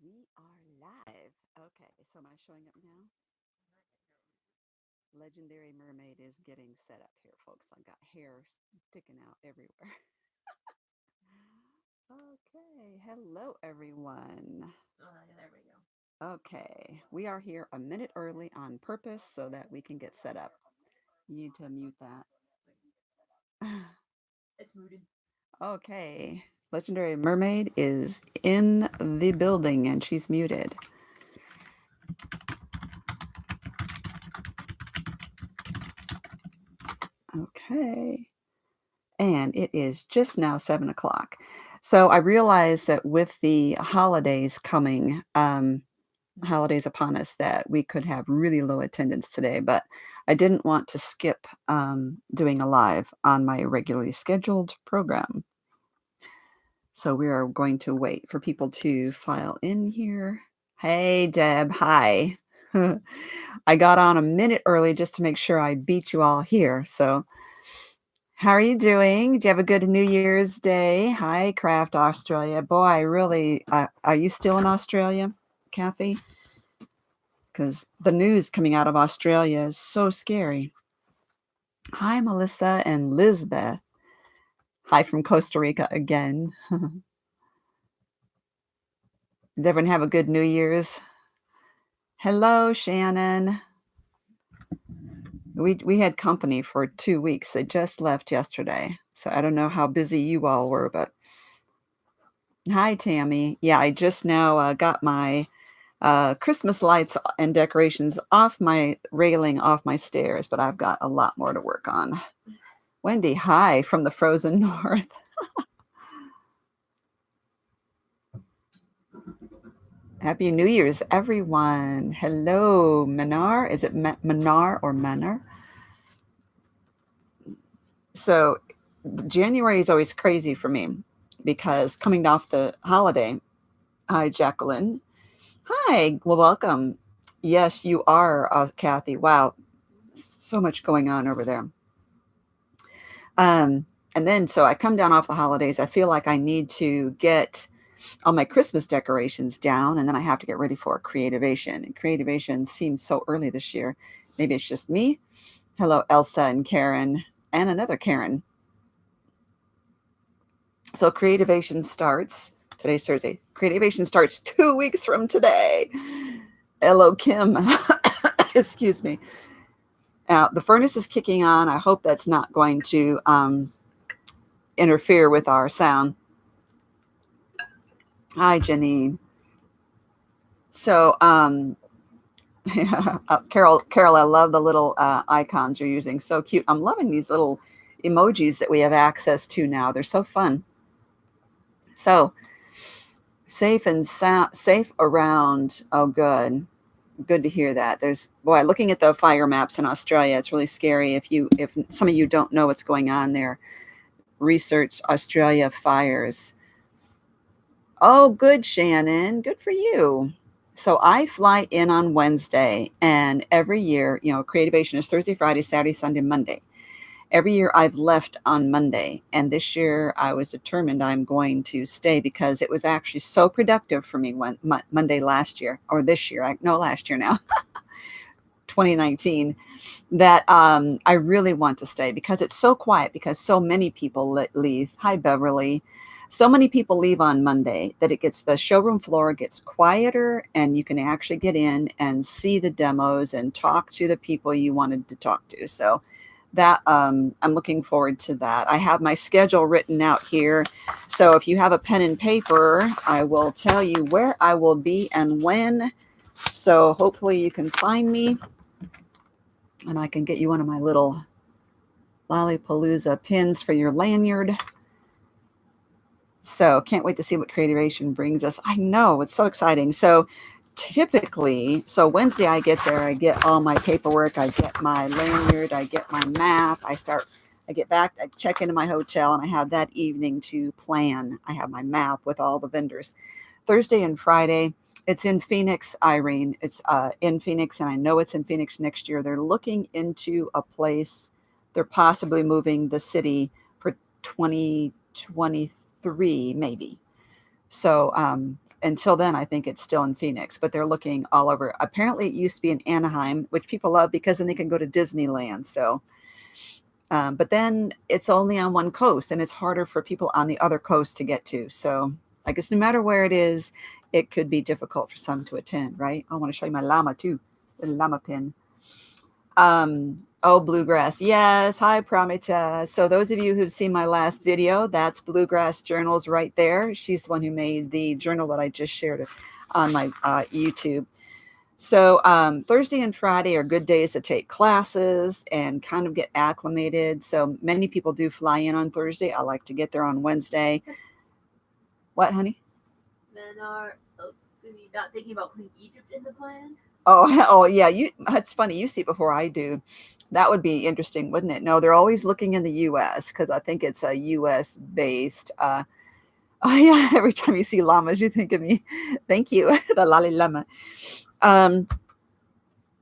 We are live. Okay, so am I showing up now? Legendary Mermaid is getting set up here, folks. I got hair sticking out everywhere. Okay, hello everyone. There we go. Okay, we are here a minute early on purpose so that we can get set up. You need to mute that. It's muted. Okay, Legendary Mermaid is in the building and she's muted. Okay. And it is just now 7 o'clock. So I realized that with the holidays coming, holidays upon us, that we could have really low attendance today, but I didn't want to skip doing a live on my regularly scheduled program. So we are going to wait for people to file in here. Hey, Deb. Hi. I got on a minute early just to make sure I beat you all here. So how are you doing? Do you have a good New Year's Day? Hi, Craft Australia. Boy, I really, are you still in Australia, Kathy? Because the news coming out of Australia is so scary. Hi, Melissa and Lisbeth. Hi from Costa Rica again. Did everyone have a good New Year's? Hello, Shannon. We had company for 2 weeks. They just left yesterday. So I don't know how busy you all were, but hi, Tammy. Yeah, I just now got my Christmas lights and decorations off my railing, off my stairs, but I've got a lot more to work on. Wendy, hi from the frozen north. Happy New Year's, everyone. Hello, Manar. Is it Manar or Manar? So, January is always crazy for me because coming off the holiday. Hi, Jacqueline. Hi, well, welcome. Yes, you are, Kathy. Wow, so much going on over there. Um, and then so I come down off the holidays. I feel like I need to get all my Christmas decorations down, and then I have to get ready for Creativation. And Creativation seems so early this year. Maybe it's just me. Hello, Elsa and Karen, and another Karen. So Creativation starts today's Thursday. Creativation starts 2 weeks from today. Hello, Kim. Excuse me. Now the furnace is kicking on. I hope that's not going to interfere with our sound. Hi, Janine. So, Carol, I love the little icons you're using. So cute. I'm loving these little emojis that we have access to now. They're so fun. So safe and safe around. Oh, good. Good to hear that. There's boy, looking at the fire maps in Australia, it's really scary. If some of you don't know what's going on there, research Australia fires. Oh, good, Shannon. Good for you. So I fly in on Wednesday, and every year, Creativation is Thursday, Friday, Saturday, Sunday, Monday. Every year I've left on Monday, and this year I was determined I'm going to stay because it was actually so productive for me when Monday last year or this year. No, last year now, 2019, that I really want to stay because it's so quiet because so many people leave. Hi, Beverly. So many people leave on Monday that the showroom floor gets quieter and you can actually get in and see the demos and talk to the people you wanted to talk to. So that I'm looking forward to that. I have my schedule written out here. So if you have a pen and paper, I will tell you where I will be and when. So hopefully you can find me and I can get you one of my little Palooza pins for your lanyard. So can't wait to see what Creativation brings us. I know, it's so exciting. So typically, so Wednesday I get there, I get all my paperwork, I get my lanyard, I get my map, I get back, I check into my hotel, and I have that evening to plan. I have my map with all the vendors. Thursday and Friday, it's in Phoenix, Irene. It's in Phoenix, and I know it's in Phoenix next year. They're looking into a place. They're possibly moving the city for 2023, maybe. So until then, I think it's still in Phoenix, but they're looking all over. Apparently, it used to be in Anaheim, which people love because then they can go to Disneyland. So, but then it's only on one coast, and it's harder for people on the other coast to get to. So, I guess no matter where it is, it could be difficult for some to attend, right? I want to show you my llama too, the llama pin. Oh, bluegrass. Yes. Hi, Pramita. So those of you who've seen my last video, that's Bluegrass Journals right there. She's the one who made the journal that I just shared on my YouTube. So Thursday and Friday are good days to take classes and kind of get acclimated. So many people do fly in on Thursday. I like to get there on Wednesday. What, honey? Men are not thinking about putting Egypt in the plan. Oh, oh yeah. That's funny. You see it before I do. That would be interesting, wouldn't it? No, they're always looking in the U.S. because I think it's a U.S. based. Oh yeah. Every time you see llamas, you think of me. Thank you, the lali llama. And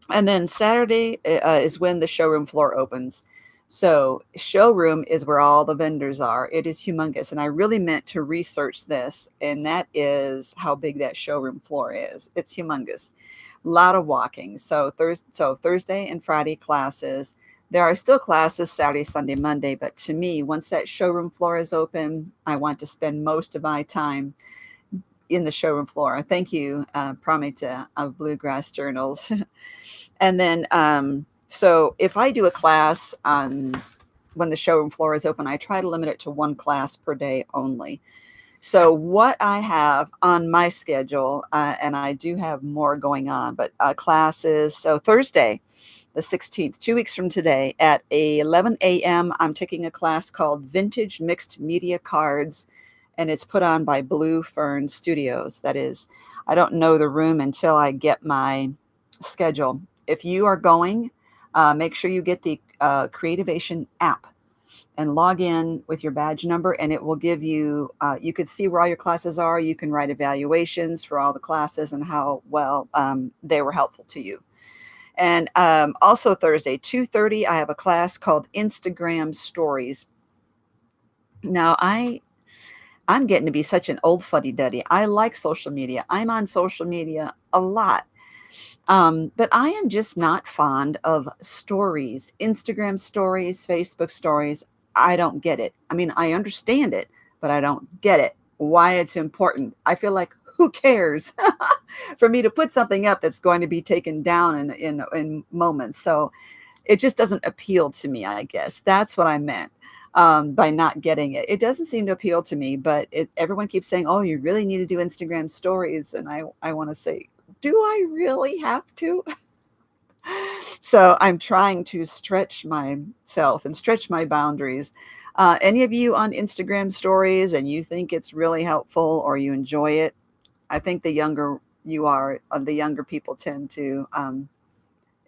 then Saturday is when the showroom floor opens. So showroom is where all the vendors are. It is humongous, and I really meant to research this, and that is how big that showroom floor is. It's humongous. A lot of walking. So Thursday and Friday classes. There are still classes Saturday, Sunday, Monday, but to me, once that showroom floor is open, I want to spend most of my time in the showroom floor. Thank you, Pramita of Bluegrass Journals. And then, so if I do a class on when the showroom floor is open, I try to limit it to one class per day only. So what I have on my schedule, and I do have more going on, but classes. So Thursday, the 16th, 2 weeks from today at 11 a.m., I'm taking a class called Vintage Mixed Media Cards, and it's put on by Blue Fern Studios. That is, I don't know the room until I get my schedule. If you are going, make sure you get the Creativation app and log in with your badge number, and it will give you, you could see where all your classes are. You can write evaluations for all the classes and how well they were helpful to you. And also Thursday, 2:30, I have a class called Instagram Stories. Now, I'm getting to be such an old fuddy-duddy. I like social media. I'm on social media a lot. But I am just not fond of stories, Instagram stories, Facebook stories. I don't get it. I mean, I understand it, but I don't get it. Why it's important. I feel like who cares for me to put something up that's going to be taken down in moments. So it just doesn't appeal to me, I guess. That's what I meant by not getting it. It doesn't seem to appeal to me, but everyone keeps saying, oh, you really need to do Instagram stories. And I want to say, do I really have to? So I'm trying to stretch myself and stretch my boundaries. Any of you on Instagram stories and you think it's really helpful or you enjoy it? I think the younger you are, the younger people tend to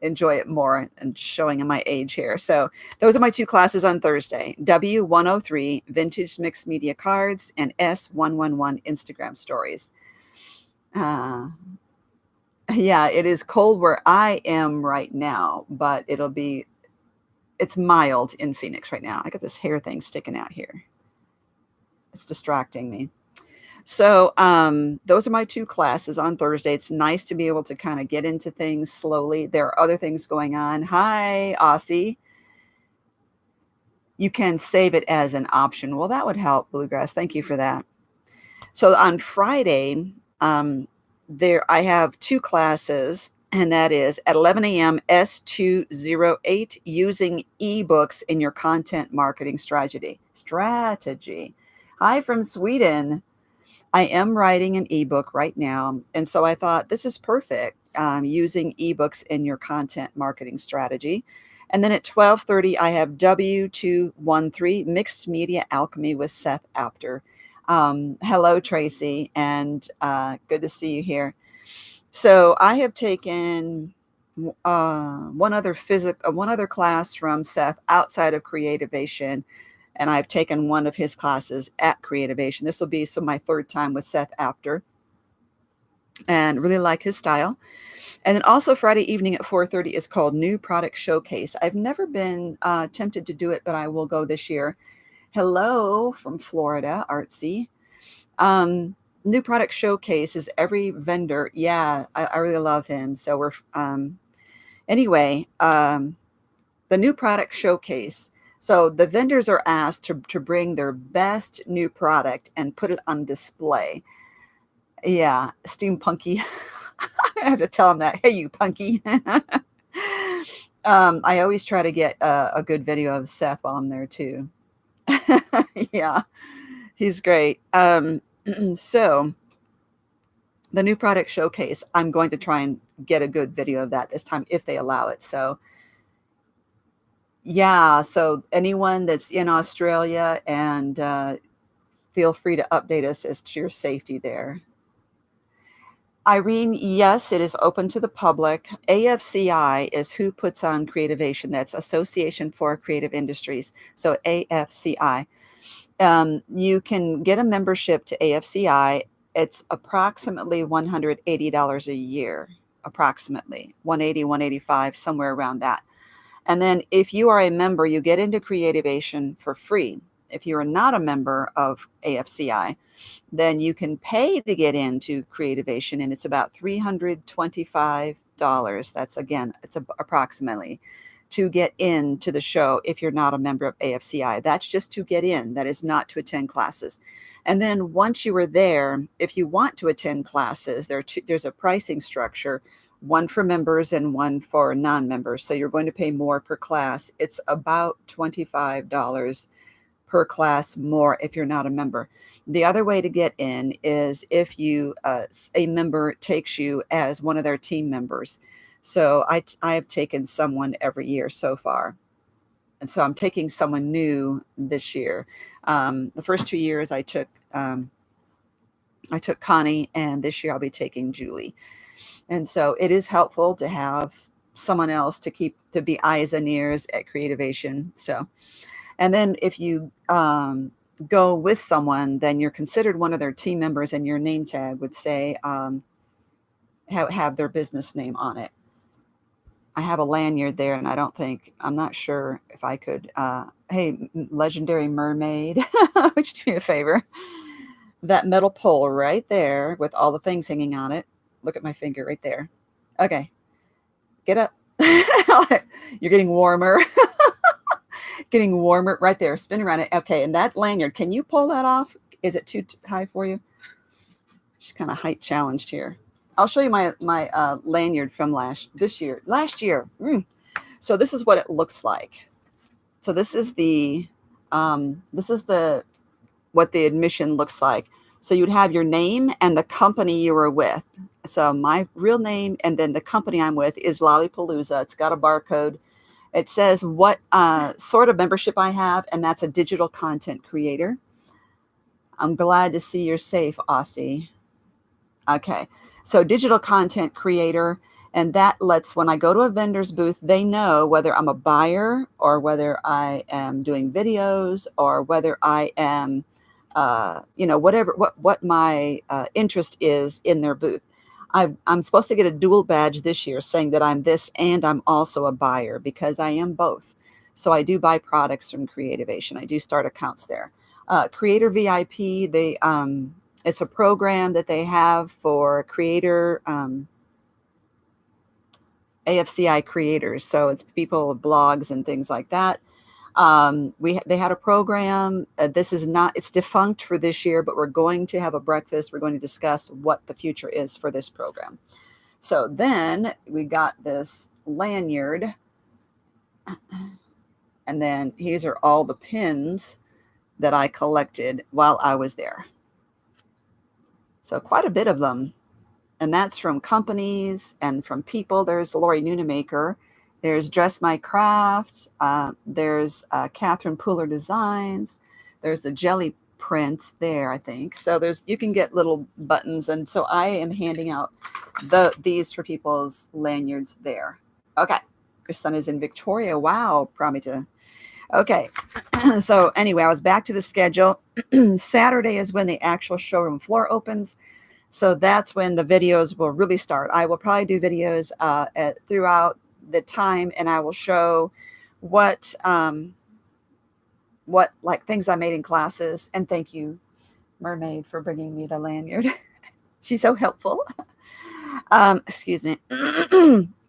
enjoy it more, and showing in my age here. So those are my two classes on Thursday: W103 Vintage Mixed Media Cards and S111 Instagram Stories. Yeah, it is cold where I am right now, but it's mild in Phoenix right now. I got this hair thing sticking out here. It's distracting me. So those are my two classes on Thursday. It's nice to be able to kind of get into things slowly. There are other things going on. Hi, Aussie. You can save it as an option. Well, that would help, Bluegrass. Thank you for that. So on Friday, I have two classes, and that is at 11 a.m. S208, using ebooks in your content marketing strategy. Hi from Sweden. I am writing an ebook right now, and so I thought this is perfect, using ebooks in your content marketing strategy. And then at 12:30, I have W213 Mixed Media Alchemy with Seth Apter. Hello, Tracy, and good to see you here. So I have taken one other class from Seth outside of Creativation, and I've taken one of his classes at Creativation. This will be my third time with Seth Apter, and really like his style. And then also Friday evening at 4:30 is called New Product Showcase. I've never been tempted to do it, but I will go this year. Hello from Florida, Artsy. New product showcase is every vendor. Yeah, I really love him. So we're anyway. The new product showcase. So the vendors are asked to bring their best new product and put it on display. Yeah, steampunky. I have to tell them that. Hey, you punky. I always try to get a good video of Seth while I'm there too. Yeah, he's great. So the new product showcase, I'm going to try and get a good video of that this time if they allow it. So yeah, so anyone that's in Australia, and feel free to update us as to your safety there. Irene, yes, it is open to the public. AFCI is who puts on Creativation. That's Association for Creative Industries. So AFCI. You can get a membership to AFCI. It's approximately $180 a year, approximately 180, 185, somewhere around that. And then if you are a member, you get into Creativation for free. If you are not a member of AFCI, then you can pay to get into Creativation, and it's about $325. That's, again, it's approximately, to get into the show if you're not a member of AFCI. That's just to get in. That is not to attend classes. And then once you are there, if you want to attend classes, there's a pricing structure, one for members and one for non-members. So you're going to pay more per class. It's about $25 per class more if you're not a member. The other way to get in is if you a member takes you as one of their team members. So I have taken someone every year so far. And so I'm taking someone new this year. The first 2 years I took Connie, and this year I'll be taking Julie. And so it is helpful to have someone else to be eyes and ears at Creativation. So, and then if you go with someone, then you're considered one of their team members, and your name tag would say have their business name on it. I have a lanyard there, and I'm not sure if I could. Hey, Legendary Mermaid, would you do me a favor? That metal pole right there with all the things hanging on it. Look at my finger right there. Okay, get up. You're getting warmer. Getting warmer right there. Spin around it. Okay, and that lanyard, can you pull that off? Is it too high for you? She's kind of height challenged here. I'll show you my lanyard from last year. So this is what it looks like. So this is the what the admission looks like. So you'd have your name and the company you were with. So my real name and then the company I'm with is Palooza. It's got a barcode. It says what sort of membership I have, and that's a digital content creator. I'm glad to see you're safe, Aussie. Okay, so digital content creator, and that lets, when I go to a vendor's booth, they know whether I'm a buyer or whether I am doing videos or whether I am, whatever, what my interest is in their booth. I'm supposed to get a dual badge this year saying that I'm this and I'm also a buyer, because I am both. So I do buy products from Creativation. I do start accounts there. Creator VIP, it's a program that they have for creator AFCI creators. So it's people, blogs and things like that. They had a program. It's defunct for this year, but we're going to have a breakfast. We're going to discuss what the future is for this program. So then we got this lanyard, and then these are all the pins that I collected while I was there. So quite a bit of them. And that's from companies and from people. There's Lori Noonamaker. There's Dress My Craft. There's Catherine Pooler Designs. There's the jelly prints there, I think. So you can get little buttons. And so I am handing out these for people's lanyards there. Okay. Your son is in Victoria. Wow, Pramita. Okay. So anyway, I was back to the schedule. Saturday is when the actual showroom floor opens. So that's when the videos will really start. I will probably do videos throughout the time, and I will show what like things I made in classes. And thank you, mermaid for bringing me the lanyard. She's so helpful. Excuse me.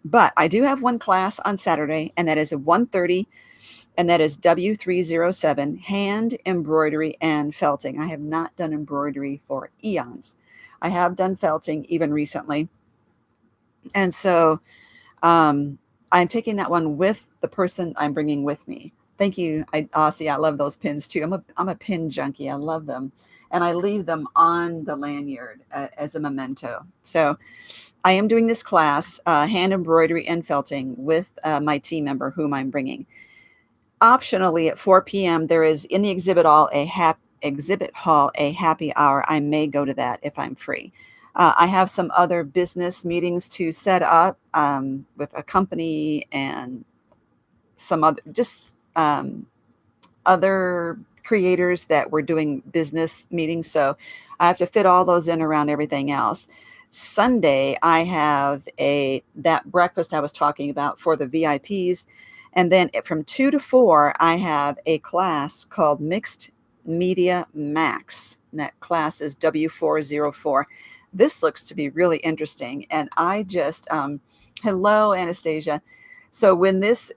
But I do have one class on Saturday, and that is at 1:30, and that is W307, hand embroidery and felting. I have not done embroidery for eons. I have done felting even recently. And so I'm taking that one with the person I'm bringing with me. Thank you. See, I love those pins too. I'm a pin junkie. I love them, and I leave them on the lanyard as a memento. So I am doing this class, hand embroidery and felting, with my team member whom I'm bringing. Optionally, at 4 p.m., there is in the exhibit hall a happy hour. I may go to that if I'm free. I have some other business meetings to set up with a company and some other just other creators that we're doing business meetings. So I have to fit all those in around everything else. Sunday, I have that breakfast I was talking about for the VIPs. And then from 2 to 4, I have a class called Mixed Media Max. And that class is W404. This looks to be really interesting. And I just, hello, Anastasia. So when this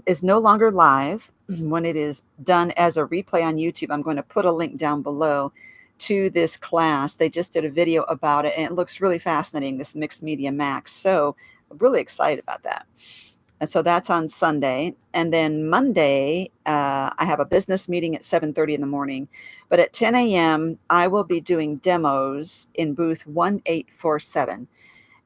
is no longer live, when it is done as a replay on YouTube, I'm going to put a link down below to this class. They just did a video about it, and it looks really fascinating, this Mixed Media Max. So I'm really excited about that. And so that's on Sunday. And then Monday, I have a business meeting at 7:30 in the morning. But at 10 a.m., I will be doing demos in booth 1847.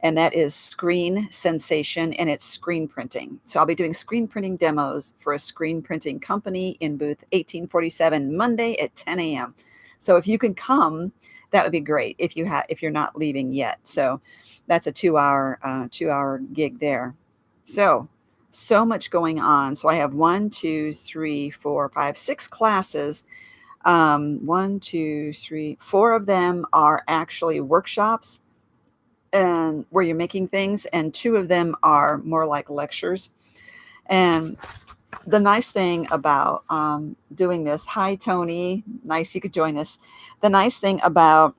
And that is Screen Sensation, and it's screen printing. So I'll be doing screen printing demos for a screen printing company in booth 1847 Monday at 10 a.m. So if you can come, that would be great if you're not leaving yet. So that's a 2-hour gig there. So much going on. So I have 1, 2, 3, 4, 5, 6 classes. 1, 2, 3, 4 of them are actually workshops and where you're making things, and 2 of them are more like lectures. And the nice thing about doing this, hi Tony, nice you could join us. The nice thing about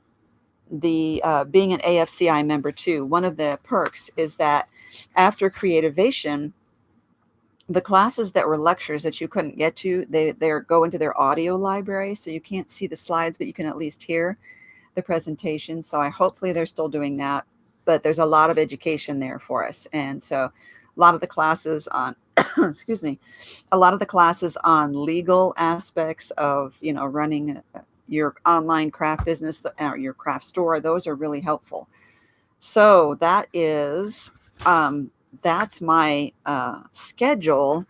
the being an AFCI member too, one of the perks is that after Creativation, the classes that were lectures that you couldn't get to, they go into their audio library, so you can't see the slides, but you can at least hear the presentation. So hopefully they're still doing that, but there's a lot of education there for us. And so a lot of the classes on excuse me, a lot of the classes on legal aspects of running your online craft business or your craft store, those are really helpful. So that's my schedule.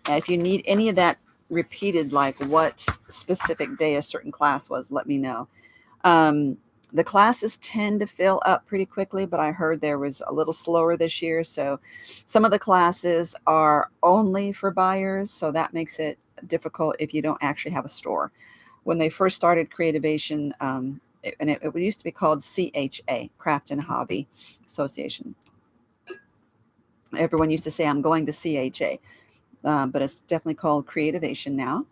If you need any of that repeated, like what specific day a certain class was, let me know. The classes tend to fill up pretty quickly, but I heard there was a little slower this year. So some of the classes are only for buyers, so that makes it difficult if you don't actually have a store. When they first started Creativation, it used to be called CHA, Craft and Hobby Association. Everyone used to say, I'm going to CHA, but it's definitely called Creativation now.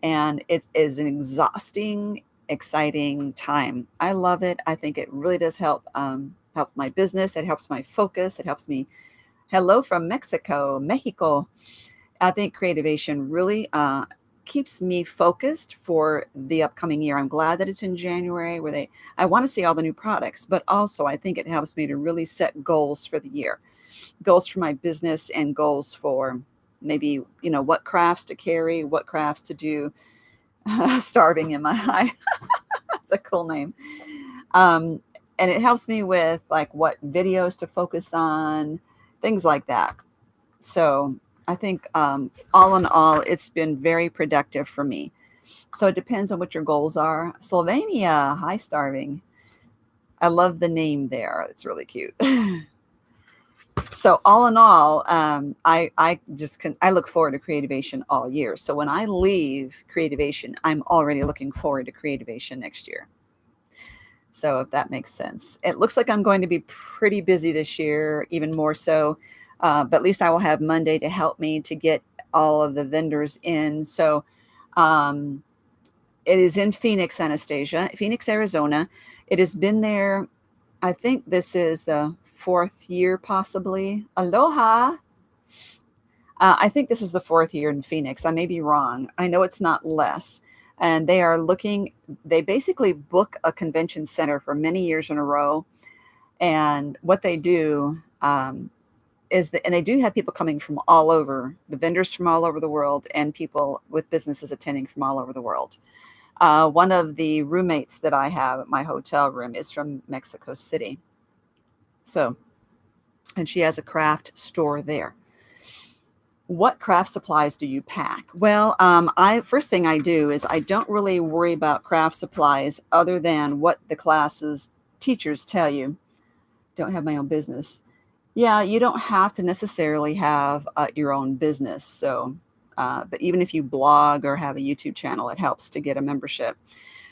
And it is an exhausting, exciting time. I love it. I think it really does help my business. It helps my focus. It helps me. Hello from Mexico. I think Creativation really keeps me focused for the upcoming year. I'm glad that it's in January where I want to see all the new products, but also I think it helps me to really set goals for the year, goals for my business and goals for maybe, what crafts to carry, what crafts to do. Starving in my eye. That's a cool name. And it helps me with like what videos to focus on, things like that. So I think all in all, it's been very productive for me. So it depends on what your goals are. Slovenia, hi Starving. I love the name there. It's really cute. So all in all, I look forward to Creativation all year. So when I leave Creativation, I'm already looking forward to Creativation next year. So if that makes sense, it looks like I'm going to be pretty busy this year, even more so. But at least I will have Monday to help me to get all of the vendors in. So It is in Phoenix, Anastasia, Phoenix, Arizona. It has been there. I think this is the fourth year, possibly. Aloha. I think this is the fourth year in Phoenix. I may be wrong. I know it's not less. And they are looking, they basically book a convention center for many years in a row. And what they do is that, and they do have people coming from all over, the vendors from all over the world, and people with businesses attending from all over the world. One of the roommates that I have at my hotel room is from Mexico City. So, and she has a craft store there. What craft supplies do you pack? Well, I first thing I do is I don't really worry about craft supplies other than what the classes teachers tell you. Don't have my own business. Yeah, you don't have to necessarily have your own business. So, but even if you blog or have a YouTube channel, it helps to get a membership.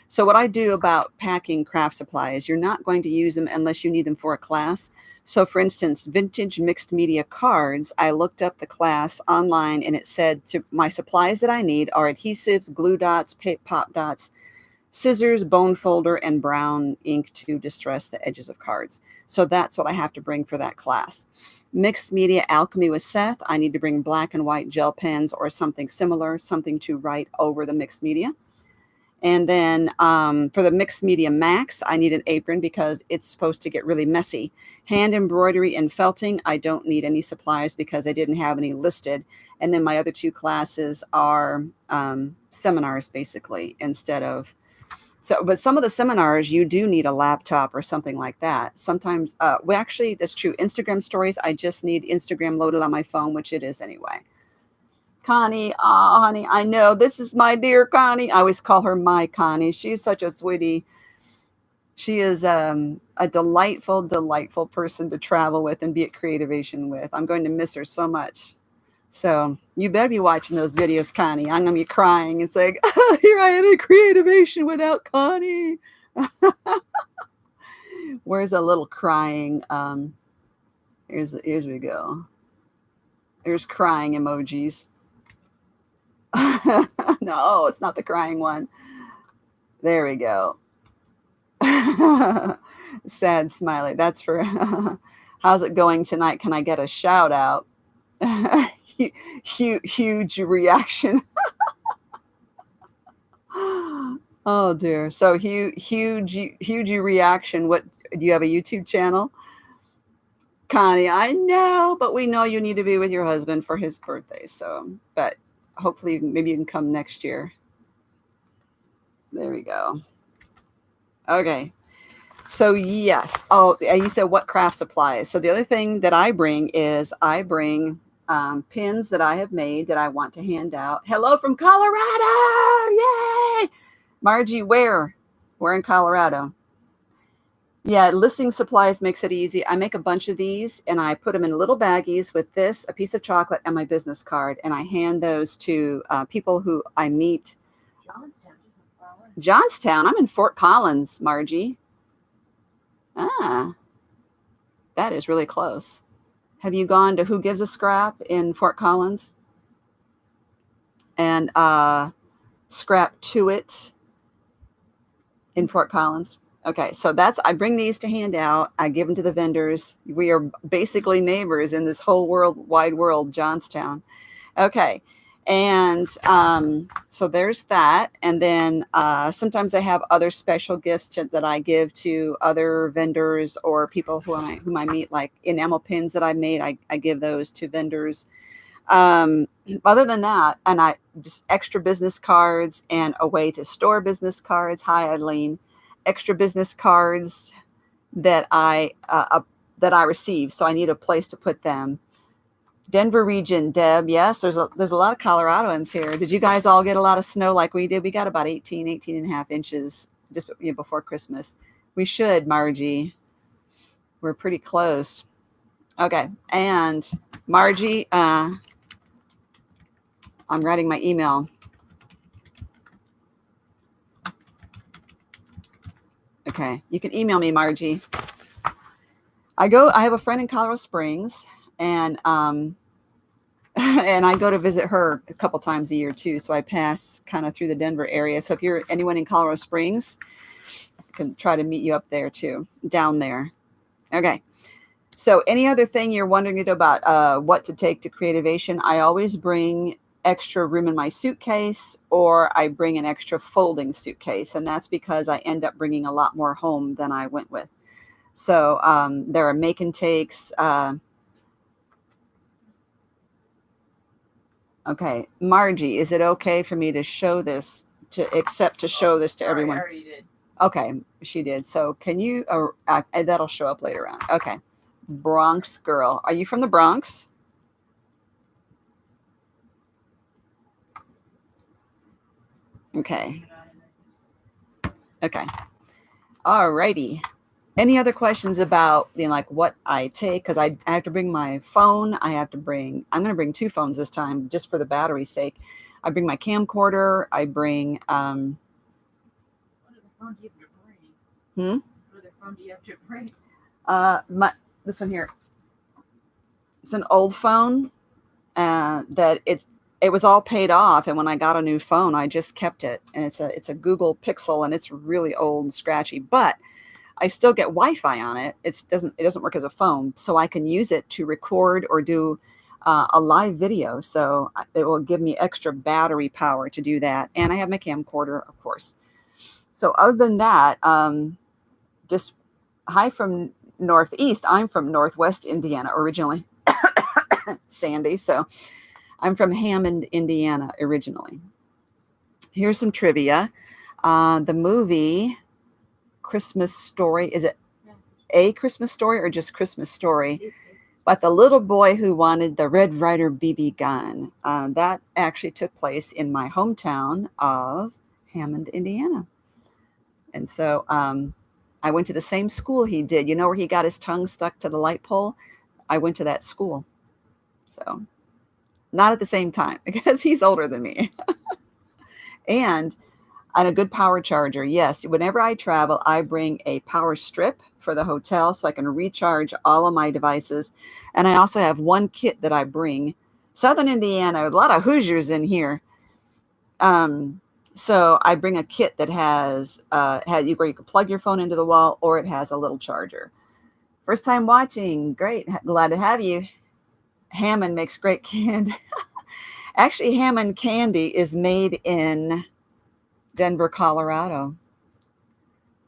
So what I do about packing craft supplies, you're not going to use them unless you need them for a class. So for instance, vintage mixed media cards, I looked up the class online and it said to my supplies that I need are adhesives, glue dots, pop dots, scissors, bone folder, and brown ink to distress the edges of cards. So that's what I have to bring for that class. Mixed media alchemy with Seth, I need to bring black and white gel pens or something similar, something to write over the mixed media. And then for the mixed media max, I need an apron because it's supposed to get really messy. Hand embroidery and felting, I don't need any supplies because I didn't have any listed. And then my other two classes are seminars, basically, instead of. So, but some of the seminars, you do need a laptop or something like that. Sometimes, well, actually, that's true. Instagram stories, I just need Instagram loaded on my phone, which it is anyway. Connie, oh, honey, I know this is my dear Connie. I always call her my Connie. She's such a sweetie. She is a delightful, delightful person to travel with and be at Creativation with. I'm going to miss her so much. So you better be watching those videos, Connie. I'm going to be crying. It's like, oh, here I am at Creativation without Connie. Where's a little crying? Here's we go. There's crying emojis. No, it's not the crying one. There we go. Sad smiley. That's for how's it going tonight? Can I get a shout out? Huge reaction. Oh dear. So huge reaction. What, do you have a YouTube channel? Connie, I know, but we know you need to be with your husband for his birthday. So, but hopefully maybe you can come next year. There we go. Okay. So yes. Oh, you said what craft supplies. So the other thing that I bring is I bring pins that I have made that I want to hand out. Hello from Colorado. Yay. Margie, where? We're in Colorado. Yeah, listing supplies makes it easy. I make a bunch of these and I put them in little baggies with this, a piece of chocolate, and my business card. And I hand those to people who I meet. Johnstown. I'm in Fort Collins, Margie. Ah, that is really close. Have you gone to Who Gives a Scrap in Fort Collins? And Scrap to It in Fort Collins? Okay, so I bring these to hand out. I give them to the vendors. We are basically neighbors in this whole wide world, Johnstown. Okay, and so there's that. And then sometimes I have other special gifts that I give to other vendors or people whom I meet, like enamel pins that I made. I give those to vendors. Other than that, and I just extra business cards and a way to store business cards. Hi, Eileen. Extra business cards that I receive, so I need a place to put them. Denver region, Deb. Yes, there's a lot of Coloradoans here. Did you guys all get a lot of snow like we did? We got about 18 and a half inches just before Christmas. We should, Margie. We're pretty close. Okay, and Margie, I'm writing my email. Okay, you can email me, Margie. I have a friend in Colorado Springs, and And I go to visit her a couple times a year too. So I pass kind of through the Denver area. So if you're anyone in Colorado Springs, I can try to meet you up there too, down there. Okay. So any other thing you're wondering about what to take to Creativation? I always bring extra room in my suitcase, or I bring an extra folding suitcase. And that's because I end up bringing a lot more home than I went with. So there are make and takes. Okay, Margie, is it okay for me to show this to show this to everyone? I already did. Okay, she did. So can you? That'll show up later on. Okay, Bronx girl. Are you from the Bronx? Okay. Okay. All righty. Any other questions about like what I take? Because I have to bring my phone. I'm going to bring 2 phones this time just for the battery's sake. I bring my camcorder. I bring. What other phone do you have to bring? What other phone do you have to bring? This one here. It's an old phone. That it was all paid off, and when I got a new phone, I just kept it, and it's a Google Pixel, and it's really old and scratchy, but I still get Wi-Fi on it. It doesn't work as a phone, so I can use it to record or do a live video. So it will give me extra battery power to do that, and I have my camcorder, of course. So other than that, just hi from Northeast. I'm from Northwest Indiana originally, Sandy. So I'm from Hammond, Indiana originally. Here's some trivia. The movie Christmas Story, is it A Christmas Story or just Christmas Story? But the little boy who wanted the Red Ryder BB gun, that actually took place in my hometown of Hammond, Indiana. And so I went to the same school he did. You know where he got his tongue stuck to the light pole? I went to that school. So not at the same time because he's older than me. And a good power charger. Yes, whenever I travel, I bring a power strip for the hotel so I can recharge all of my devices. And I also have one kit that I bring. Southern Indiana, a lot of Hoosiers in here. So I bring a kit that has where you can plug your phone into the wall, or it has a little charger. First time watching, great, glad to have you. Hammond makes great candy. Actually, Hammond candy is made in Denver, Colorado.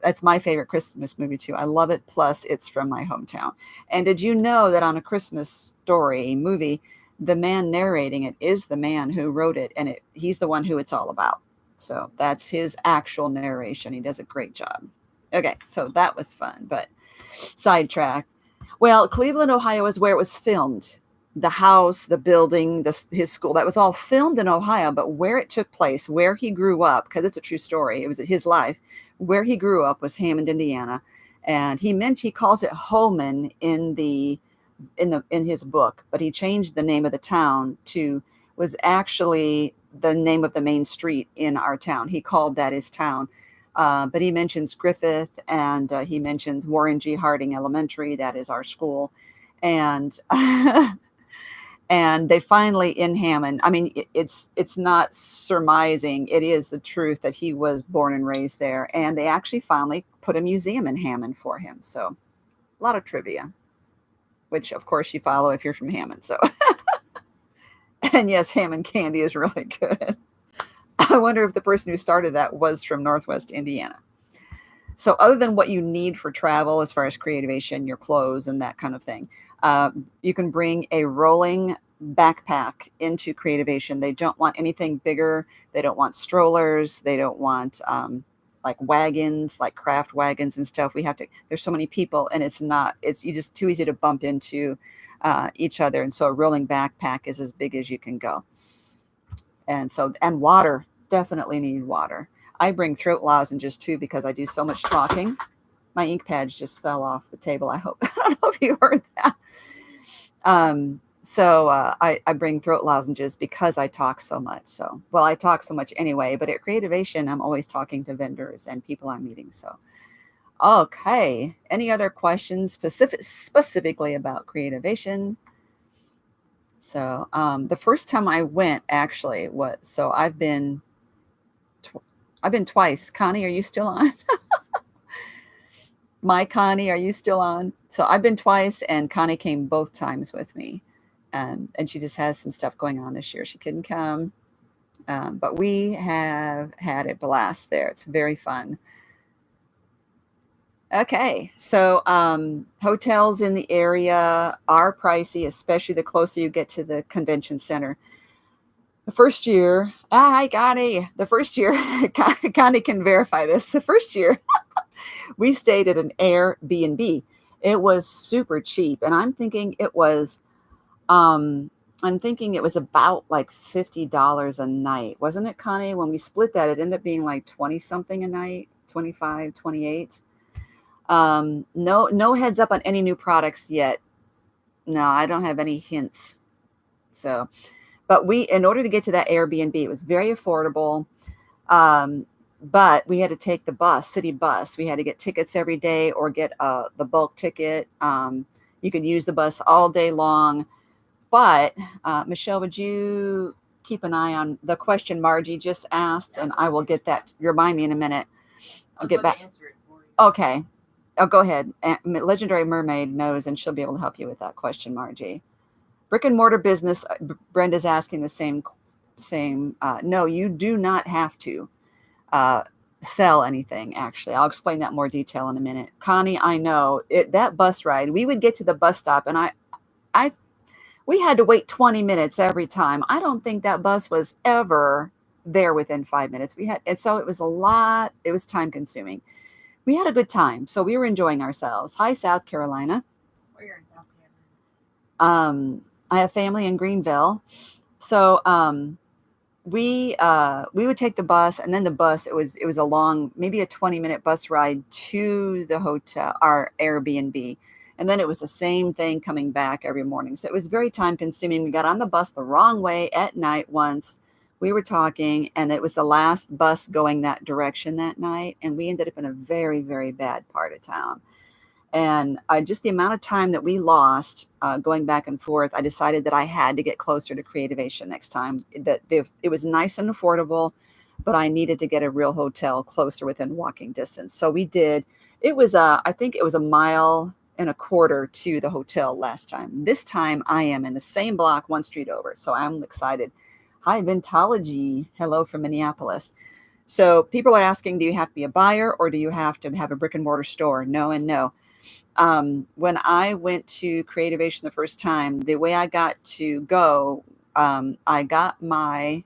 That's my favorite Christmas movie too. I love it. Plus, it's from my hometown. And did you know that on A Christmas Story movie, the man narrating it is the man who wrote it, and he's the one who it's all about. So that's his actual narration. He does a great job. Okay, so that was fun, but sidetrack. Well, Cleveland, Ohio is where it was filmed. The house, the building, his school, that was all filmed in Ohio, but where it took place, where he grew up, because it's a true story, it was his life, where he grew up was Hammond, Indiana. And he calls it Holman in his book, but he changed the name of the town was actually the name of the main street in our town. He called that his town. But he mentions Griffith, and he mentions Warren G. Harding Elementary. That is our school. And and they finally in Hammond, I mean, it's not surmising. It is the truth that he was born and raised there. And they actually finally put a museum in Hammond for him. So a lot of trivia, which of course you follow if you're from Hammond. So, and yes, Hammond candy is really good. I wonder if the person who started that was from Northwest Indiana. So other than what you need for travel, as far as Creativation, your clothes and that kind of thing, you can bring a rolling backpack into Creativation. They don't want anything bigger. They don't want strollers. They don't want like wagons, like craft wagons and stuff. There's so many people, and it's just too easy to bump into each other. And so a rolling backpack is as big as you can go. And water, definitely need water. I bring throat lozenges too because I do so much talking. My ink pads just fell off the table. I don't know if you heard that. I bring throat lozenges because I talk so much. I talk so much anyway, but at Creativation, I'm always talking to vendors and people I'm meeting. So, okay. Any other questions specifically about Creativation? So the first time I went actually was, so I've been twice. Connie, are you still on? My Connie, are you still on? So I've been twice, and Connie came both times with me. And she just has some stuff going on this year. She couldn't come. But we have had a blast there. It's very fun. Okay, so hotels in the area are pricey, especially the closer you get to the convention center. The first year, hi Connie. The first year, Connie can verify this. The first year, we stayed at an Airbnb. It was super cheap, and um, I'm thinking it was about like $50 a night, wasn't it, Connie? When we split that, it ended up being like 20 something a night, 25, 28. No heads up on any new products yet. No, I don't have any hints. So, but in order to get to that Airbnb, it was very affordable. Um, but we had to take the bus, city bus. We had to get tickets every day or get the bulk ticket. You could use the bus all day long. But Michelle, would you keep an eye on the question Margie just asked, and I will get that. Remind me in a minute. I'll get back. Answer it for you. Okay. Oh, go ahead. Legendary Mermaid knows, and she'll be able to help you with that question, Margie. Brick and mortar business. Brenda's asking the same. No, you do not have to sell anything. Actually, I'll explain that in more detail in a minute. Connie, I know that bus ride. We would get to the bus stop, and we had to wait 20 minutes every time. I don't think that bus was ever there within 5 minutes. And so it was a lot. It was time consuming. We had a good time, so we were enjoying ourselves. Hi, South Carolina. We're in South Carolina. I have family in Greenville, so we would take the bus, and then the bus. It was a long, maybe a 20-minute bus ride to the hotel, our Airbnb, and then it was the same thing coming back every morning. So it was very time consuming. We got on the bus the wrong way at night once. We were talking, and it was the last bus going that direction that night, and we ended up in a very, very bad part of town. And just the amount of time that we lost going back and forth, I decided that I had to get closer to Creativation next time. It was nice and affordable, but I needed to get a real hotel closer within walking distance. So we did. It was I think it was 1.25 miles to the hotel last time. This time I am in the same block, one street over. So I'm excited. Hi, Vintology. Hello from Minneapolis. So people are asking, do you have to be a buyer or do you have to have a brick and mortar store? No and no. When I went to Creativation the first time, the way I got to go, I got most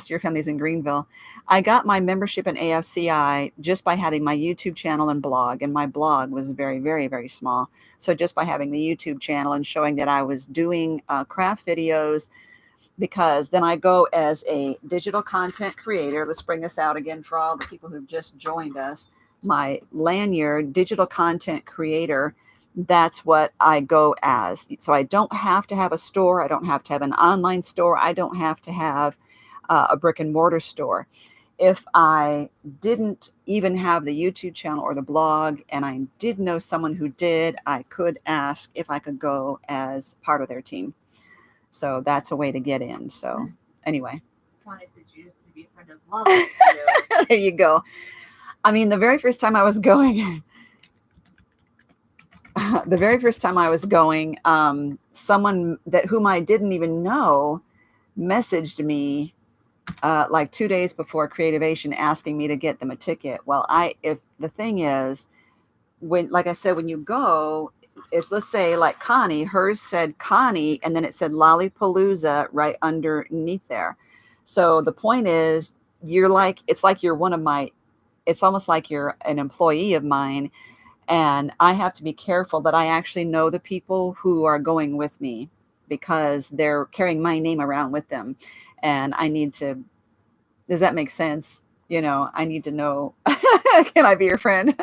of your family's in Greenville. I got my membership in AFCI just by having my YouTube channel and blog. And my blog was very, very, very small. So just by having the YouTube channel and showing that I was doing craft videos, because then I go as a digital content creator. Let's bring this out again for all the people who've just joined us. My lanyard, digital content creator, that's what I go as. So I don't have to have a store. I don't have to have an online store. I don't have to have a brick and mortar store. If I didn't even have the YouTube channel or the blog, and I did know someone who did, I could ask if I could go as part of their team. So that's a way to get in. So anyway. Connie said you used to be a friend of love. There you go. I mean, the very first time I was going, someone whom I didn't even know messaged me like 2 days before Creativation asking me to get them a ticket. Well, if the thing is, like I said, when you go, if let's say like Connie, hers said Connie, and then it said Lollapalooza right underneath there. So the point is, it's almost like you're an employee of mine, and I have to be careful that I actually know the people who are going with me, because they're carrying my name around with them, and I need to. Does that make sense? I need to know. Can I be your friend?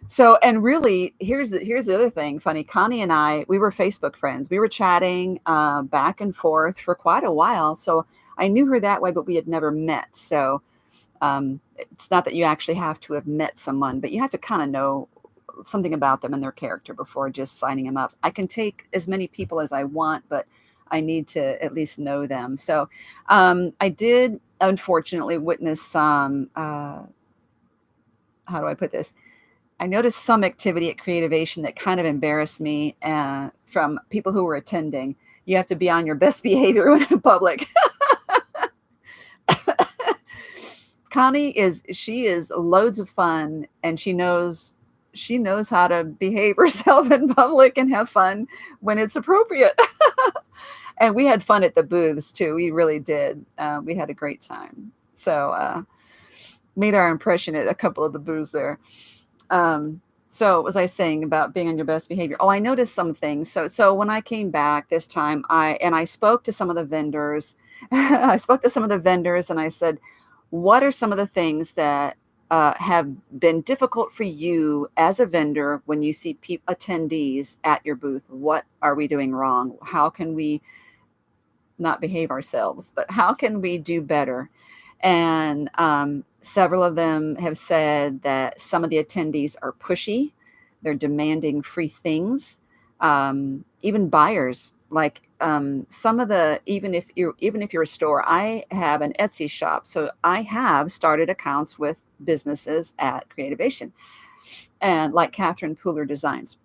So, and really, here's the other thing. Funny, Connie and I, we were Facebook friends. We were chatting back and forth for quite a while. So I knew her that way, but we had never met. So it's not that you actually have to have met someone, but you have to kind of know something about them and their character before just signing them up. I can take as many people as I want, but I need to at least know them. So I did unfortunately witness some, how do I put this? I noticed some activity at Creativation that kind of embarrassed me from people who were attending. You have to be on your best behavior when in public. Connie is loads of fun, and she knows how to behave herself in public and have fun when it's appropriate. And we had fun at the booths too. We really did. We had a great time. So made our impression at a couple of the booths there. So what was I saying about being on your best behavior? Oh, I noticed some things. So when I came back this time, I spoke to some of the vendors. I spoke to some of the vendors and I said, what are some of the things that have been difficult for you as a vendor when you see attendees at your booth? What are we doing wrong? How can we not behave ourselves, but how can we do better? And several of them have said that some of the attendees are pushy. They're demanding free things. Even buyers, like some of the, even if you're a store, I have an Etsy shop, so I have started accounts with businesses at Creativation, and like Catherine Pooler Designs.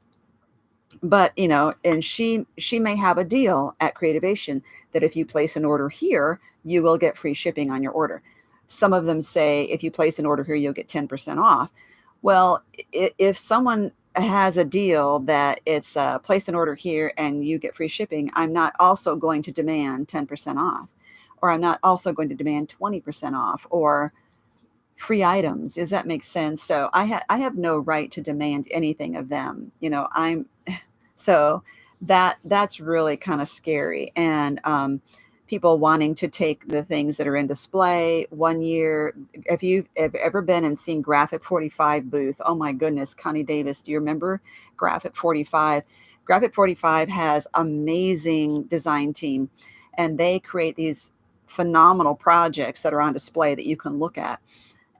But and she may have a deal at Creativation that if you place an order here, you will get free shipping on your order. Some of them say if you place an order here, you'll get 10% off. Well, if someone has a deal that it's place an order here and you get free shipping, I'm not also going to demand 10% off, or I'm not also going to demand 20% off, or free items. Does that make sense? So I have no right to demand anything of them. So that's really kind of scary. And people wanting to take the things that are in display. One year, if you've ever been and seen Graphic 45 booth, oh my goodness, Connie Davis, do you remember Graphic 45? Graphic 45 has amazing design team, and they create these phenomenal projects that are on display that you can look at.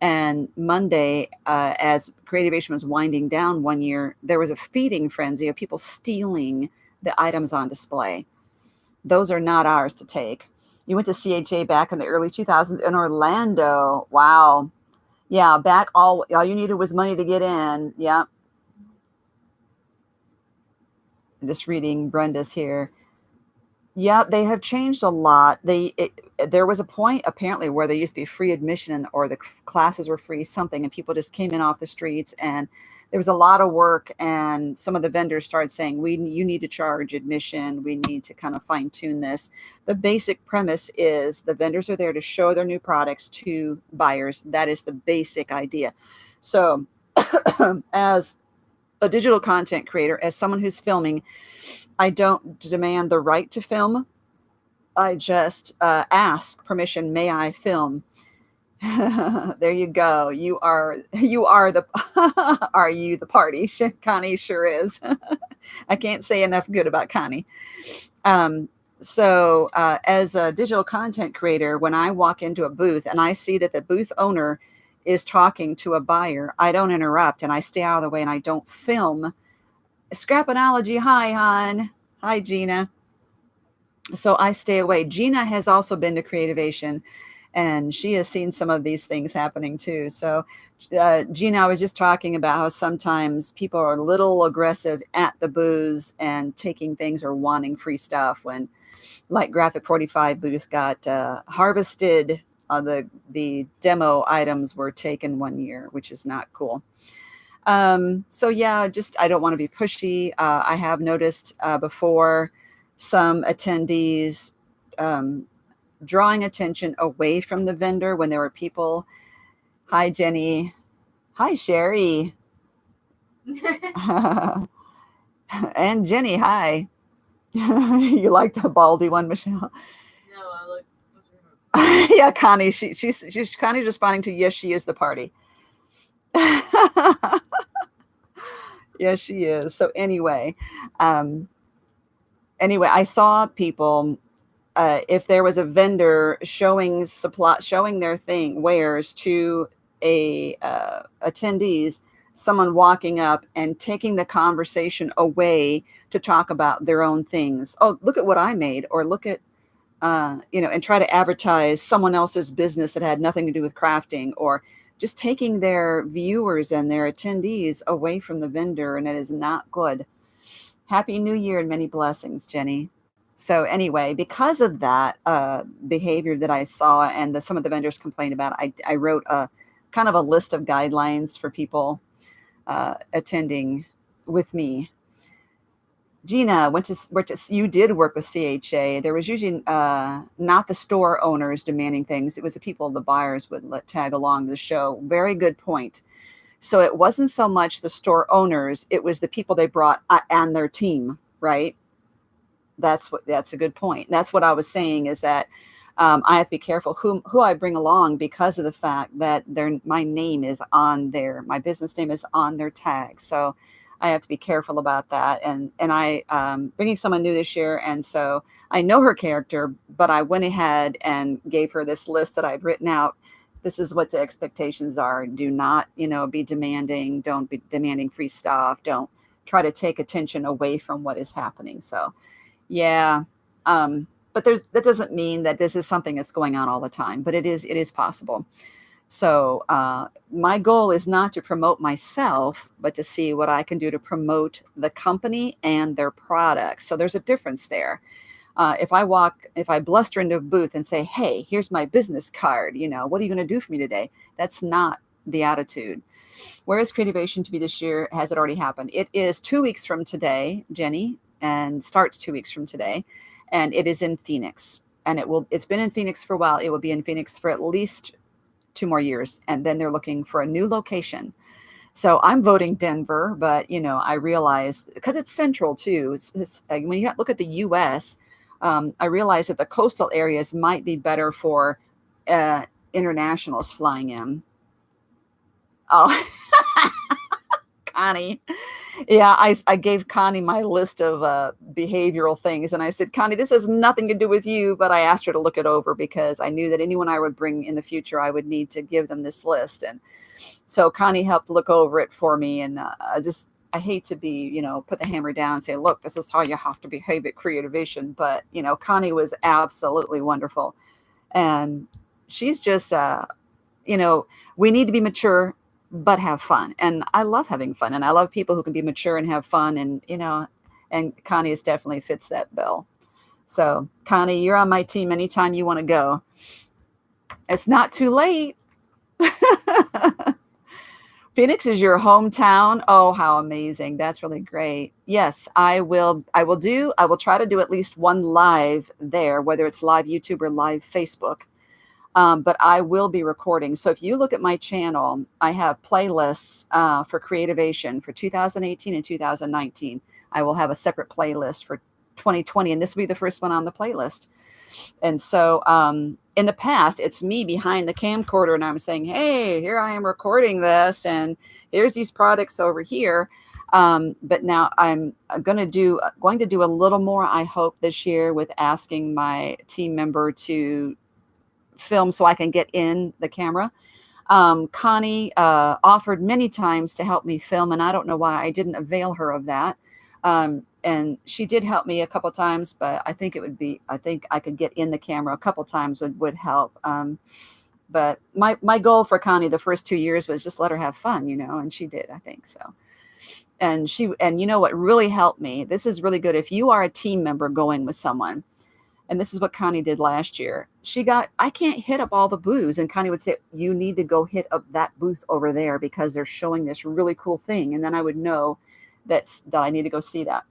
And Monday, as Creativation was winding down one year, there was a feeding frenzy of people stealing the items on display. Those are not ours to take. You went to CHA back in the early 2000s in Orlando. Wow. Yeah, back all you needed was money to get in. Yeah. Just reading Brenda's here. Yeah, they have changed a lot. There was a point apparently where there used to be free admission, or the classes were free something, and people just came in off the streets, and there was a lot of work, and some of the vendors started saying, you need to charge admission. We need to kind of fine tune this. The basic premise is the vendors are there to show their new products to buyers. That is the basic idea. So as a digital content creator, as someone who's filming, I don't demand the right to film. I just ask permission. May I film? There you go. You are the are you the party? Connie sure is. I can't say enough good about Connie. So as a digital content creator, when I walk into a booth and I see that the booth owner is talking to a buyer, I don't interrupt, and I stay out of the way, and I don't film. Scrapanology, hi, hon. Hi, Gina. So I stay away. Gina has also been to Creativation, and she has seen some of these things happening too. So Gina, I was just talking about how sometimes people are a little aggressive at the booths and taking things or wanting free stuff, when like Graphic 45 booth got harvested. The demo items were taken one year, which is not cool. So yeah, just, I don't want to be pushy. I have noticed before some attendees drawing attention away from the vendor when there were people. Hi, Jenny. Hi, Sherry. And Jenny, hi. You like the baldy one, Michelle? No, I look. Yeah, Connie. She's Connie's responding to yes, she is the party. Yes, she is. So anyway, I saw people. If there was a vendor showing their wares to a attendees, someone walking up and taking the conversation away to talk about their own things. Oh, look at what I made, or look at, and try to advertise someone else's business that had nothing to do with crafting, or just taking their viewers and their attendees away from the vendor. And it is not good. Happy New Year and many blessings, Jenny. So anyway, because of that behavior that I saw and some of the vendors complained about, I wrote a kind of a list of guidelines for people attending with me. Gina you did work with CHA. There was usually not the store owners demanding things. It was the people, the buyers would tag along to the show. Very good point. So it wasn't so much the store owners, it was the people they brought and their team, right? That's a good point. That's what I was saying, is that I have to be careful who I bring along, because of the fact that my name is on my business name is on their tag. So I have to be careful about that. And I bringing someone new this year, and so I know her character, but I went ahead and gave her this list that I'd written out. This is what the expectations are. Do not, be demanding. Don't be demanding free stuff. Don't try to take attention away from what is happening. So, yeah. But that doesn't mean that this is something that's going on all the time, but it is possible. So my goal is not to promote myself, but to see what I can do to promote the company and their products. So there's a difference there. If I bluster into a booth and say, hey, here's my business card, what are you going to do for me today? That's not the attitude. Where is Creativation to be this year? Has it already happened? It is 2 weeks from today, Jenny, and starts 2 weeks from today. And it is in Phoenix. And it's been in Phoenix for a while. It will be in Phoenix for at least 2 more years. And then they're looking for a new location. So I'm voting Denver, but I realize, because it's central too. When you look at the U.S., I realize that the coastal areas might be better for internationals flying in. Oh, Connie. Yeah, I gave Connie my list of behavioral things, and I said, Connie, this has nothing to do with you, but I asked her to look it over, because I knew that anyone I would bring in the future, I would need to give them this list. And so Connie helped look over it for me, and I hate to be, put the hammer down and say, look, this is how you have to behave at Creativation. But, Connie was absolutely wonderful. And she's just, we need to be mature, but have fun. And I love having fun. And I love people who can be mature and have fun. And, and Connie is definitely fits that bill. So Connie, you're on my team anytime you want to go. It's not too late. Phoenix is your hometown. Oh, how amazing. That's really great. Yes, I will try to do at least one live there, whether it's live YouTube or live Facebook. But I will be recording. So if you look at my channel, I have playlists for Creativation for 2018 and 2019. I will have a separate playlist for 2020, and this will be the first one on the playlist. And so in the past, it's me behind the camcorder, and I'm saying, hey, here I am recording this, and here's these products over here. But now I'm going to do a little more, I hope, this year, with asking my team member to film so I can get in the camera. Connie offered many times to help me film, and I don't know why I didn't avail her of that. And she did help me a couple of times, but I think I could get in the camera a couple of times would help. But my goal for Connie the first 2 years was just let her have fun, and she did, I think so. And what really helped me, this is really good. If you are a team member going with someone, and this is what Connie did last year. I can't hit up all the booths. And Connie would say, you need to go hit up that booth over there because they're showing this really cool thing. And then I would know that I need to go see that.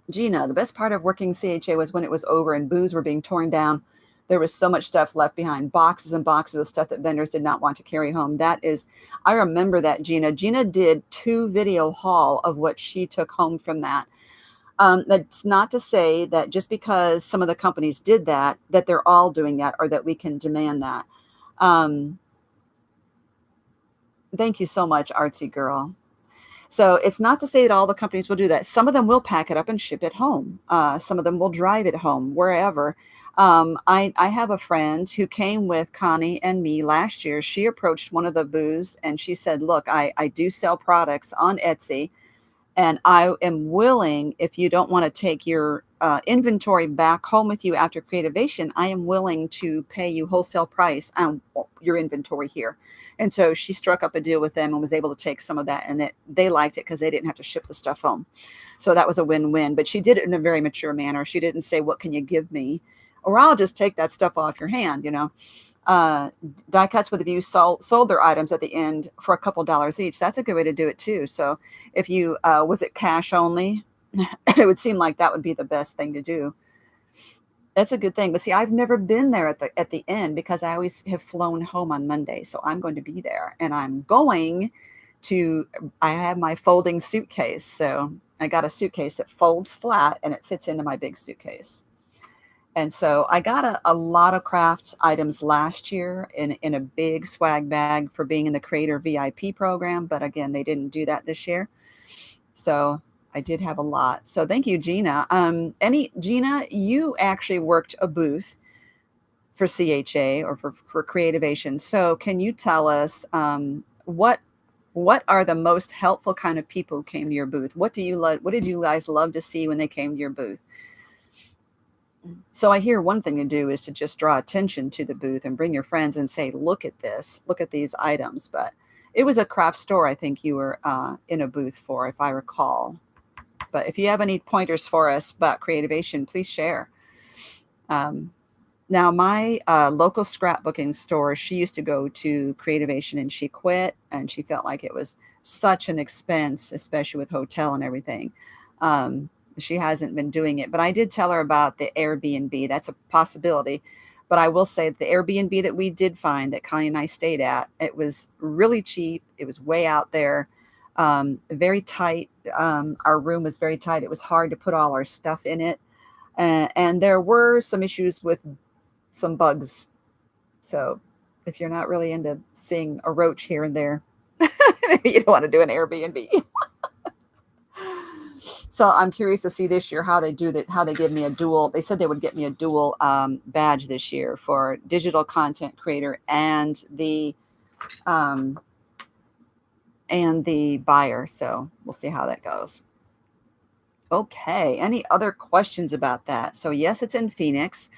Gina, the best part of working CHA was when it was over and booths were being torn down. There was so much stuff left behind, boxes and boxes of stuff that vendors did not want to carry home. I remember that, Gina. Gina did 2 video haul of what she took home from that. That's not to say that just because some of the companies did that they're all doing that, or that we can demand that. Thank you so much, Artsy Girl. So it's not to say that all the companies will do that. Some of them will pack it up and ship it home. Some of them will drive it home, wherever. I have a friend who came with Connie and me last year. She approached one of the booths and she said, look, I do sell products on Etsy. And I am willing, if you don't want to take your inventory back home with you after Creativation, I am willing to pay you wholesale price on your inventory here. And so she struck up a deal with them and was able to take some of that, and they liked it because they didn't have to ship the stuff home. So that was a win-win. But she did it in a very mature manner. She didn't say, what can you give me? Or I'll just take that stuff off your hand, you know. uh, Die Cuts with a View sold their items at the end for a couple dollars each. That's a good way to do it too. So if you was it cash only, it would seem like that would be the best thing to do. That's a good thing. But see, I've never been there at the end because I always have flown home on Monday. So I'm going to be there, and I'm going to. I have my folding suitcase, so I got a suitcase that folds flat and it fits into my big suitcase. And so I got a lot of craft items last year in a big swag bag for being in the Creator VIP program. But again, they didn't do that this year. So I did have a lot. So thank you, Gina. Gina, you actually worked a booth for CHA or for Creativation. So can you tell us what are the most helpful kind of people who came to your booth? What did you guys love to see when they came to your booth? So I hear one thing to do is to just draw attention to the booth and bring your friends and say, look at this, look at these items. But it was a craft store, I think you were in a booth for, if I recall. But if you have any pointers for us about Creativation, please share. Now, my local scrapbooking store, she used to go to Creativation and she quit, and she felt like it was such an expense, especially with hotel and everything. She hasn't been doing it, but I did tell her about the Airbnb. That's a possibility. But I will say that the Airbnb that we did find that Connie and I stayed at, it was really cheap. It was way out there, very tight. Our room was very tight. It was hard to put all our stuff in it. And there were some issues with some bugs. So if you're not really into seeing a roach here and there, maybe you don't want to do an Airbnb. So I'm curious to see this year how they do that, how they give me a dual. They said they would get me a dual badge this year for digital content creator and the buyer. So we'll see how that goes. Okay. Any other questions about that? So yes, it's in Phoenix.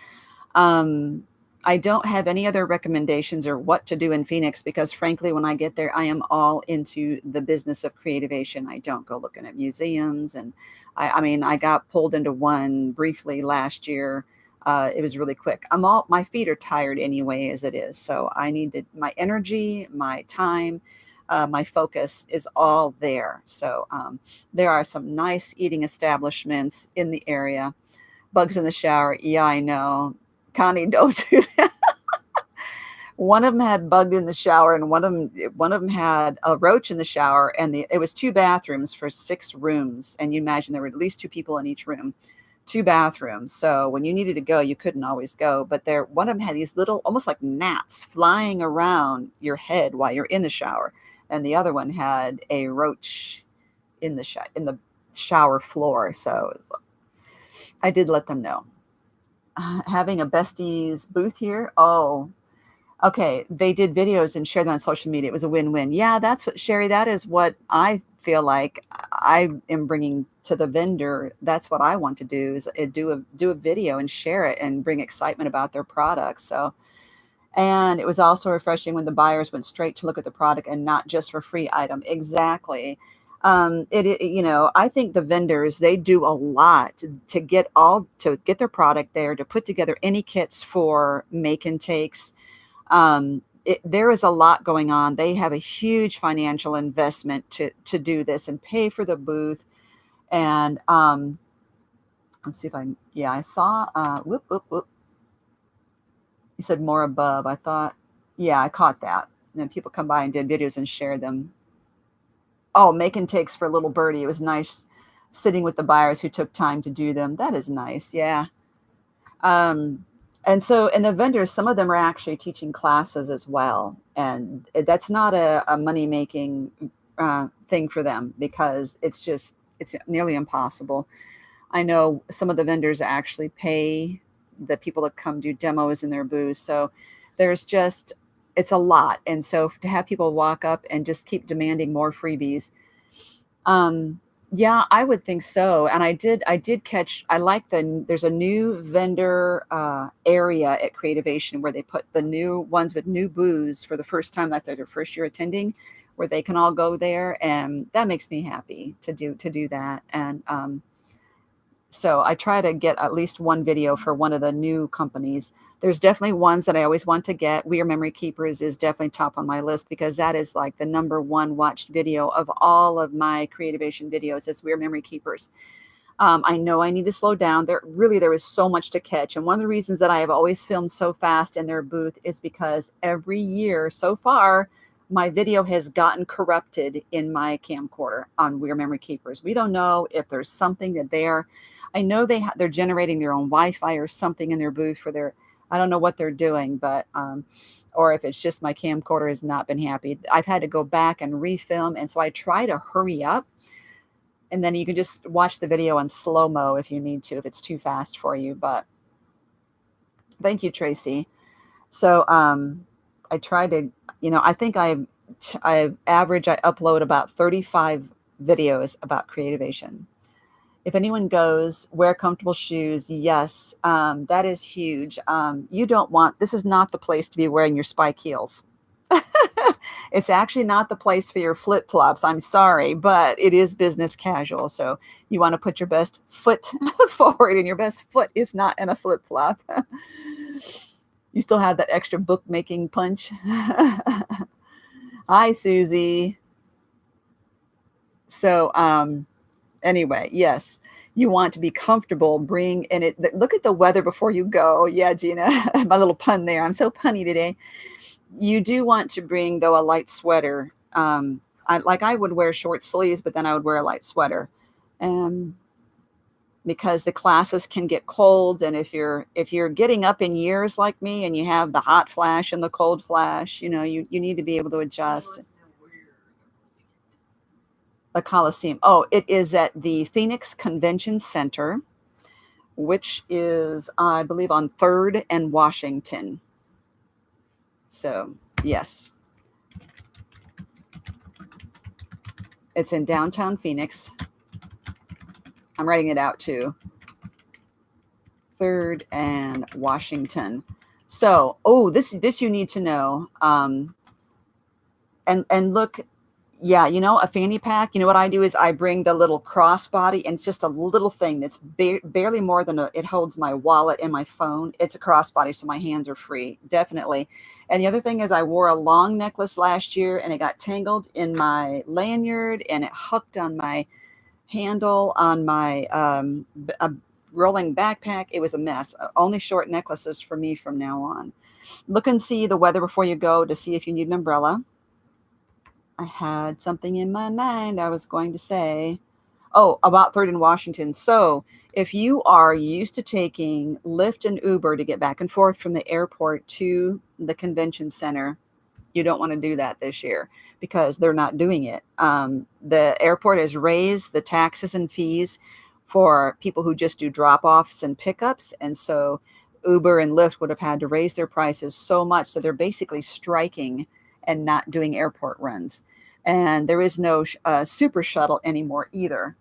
I don't have any other recommendations or what to do in Phoenix because frankly, when I get there, I am all into the business of Creativation. I don't go looking at museums. And I mean, I got pulled into one briefly last year. It was really quick. My feet are tired anyway, as it is. So I needed my energy, my time, my focus is all there. So there are some nice eating establishments in the area. Bugs in the shower. Yeah, I know. Connie, don't do that. One of them had bug in the shower, and one of them had a roach in the shower, and it was 2 bathrooms for 6 rooms. And you imagine there were at least 2 people in each room, 2 bathrooms. So when you needed to go, you couldn't always go. But one of them had these little, almost like gnats, flying around your head while you're in the shower, and the other one had a roach in the shower floor. So I did let them know. Having a besties booth here. Oh, okay. They did videos and shared them on social media. It was a win-win. Yeah, that's what, Sherry, that is what I feel like I am bringing to the vendor. That's what I want to do is do a video and share it and bring excitement about their products. So, and it was also refreshing when the buyers went straight to look at the product and not just for free item. Exactly. I think the vendors, they do a lot to get their product there, to put together any kits for make and takes. There is a lot going on. They have a huge financial investment to do this and pay for the booth. And let's see if I saw, whoop, whoop, whoop. You said more above. I thought, yeah, I caught that. And then people come by and did videos and share them. Oh, making takes for little birdie. It was nice sitting with the buyers who took time to do them. That is nice. Yeah. And the vendors, some of them are actually teaching classes as well. And that's not a money making thing for them because it's nearly impossible. I know some of the vendors actually pay the people to come do demos in their booths. So there's just, it's a lot. And so to have people walk up and just keep demanding more freebies, um, yeah, I would think so. And I did catch, I like there's a new vendor area at Creativation where they put the new ones with new booths for the first time. That's their first year attending, where they can all go there. And that makes me happy to do that. And so I try to get at least one video for one of the new companies. There's definitely ones that I always want to get. We Are Memory Keepers is definitely top on my list because that is like the number one watched video of all of my Creativation videos is We Are Memory Keepers. I know I need to slow down. There is so much to catch. And one of the reasons that I have always filmed so fast in their booth is because every year so far, my video has gotten corrupted in my camcorder on We Are Memory Keepers. We don't know if there's something that I know they're generating their own Wi-Fi or something in their booth for I don't know what they're doing, but, or if it's just my camcorder has not been happy. I've had to go back and refilm. And so I try to hurry up. And then you can just watch the video on slow-mo if you need to, if it's too fast for you. But thank you, Tracy. So I try to, I think I upload about 35 videos about Creativation. If anyone goes, wear comfortable shoes. Yes, that is huge. This is not the place to be wearing your spike heels. It's actually not the place for your flip-flops. I'm sorry, but it is business casual. So you want to put your best foot forward, and your best foot is not in a flip-flop. You still have that extra bookmaking punch. Hi, Susie. So anyway, yes, you want to be comfortable. Look at the weather before you go. Yeah, Gina, my little pun there. I'm so punny today. You do want to bring, though, a light sweater. I would wear short sleeves, but then I would wear a light sweater, because the classes can get cold. And if you're getting up in years like me and you have the hot flash and the cold flash, you need to be able to adjust. The Coliseum. Oh, it is at the Phoenix Convention Center, which is, I believe, on 3rd and Washington. So, yes. It's in downtown Phoenix. I'm writing it out too. 3rd and Washington. So, this you need to know. And look, yeah, a fanny pack. What I do is I bring the little crossbody, and it's just a little thing that's barely more than it holds my wallet and my phone. It's a crossbody, so my hands are free, definitely. And the other thing is I wore a long necklace last year, and it got tangled in my lanyard, and it hooked on my handle on my rolling backpack. It was a mess. Only short necklaces for me from now on. Look and see the weather before you go to see if you need an umbrella. I had something in my mind I was going to say. Oh, about 3rd and Washington. So if you are used to taking Lyft and Uber to get back and forth from the airport to the convention center, you don't want to do that this year because they're not doing it. The airport has raised the taxes and fees for people who just do drop-offs and pickups. And so Uber and Lyft would have had to raise their prices so much. So they're basically striking and not doing airport runs. And there is no super shuttle anymore either.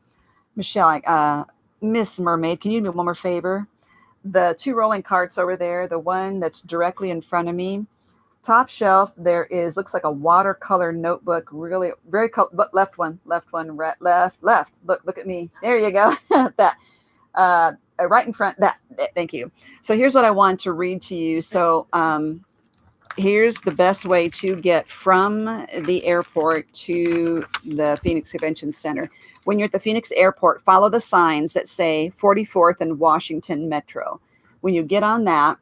Michelle, Miss Mermaid, can you do me one more favor? The 2 rolling carts over there, the one that's directly in front of me, top shelf, looks like a watercolor notebook, really very left one, left, look at me, there you go. That right in front, thank you. So here's what I want to read to you. So here's the best way to get from the airport to the Phoenix Convention Center. When you're at the Phoenix airport, follow the signs that say 44th and Washington Metro. When you get on that,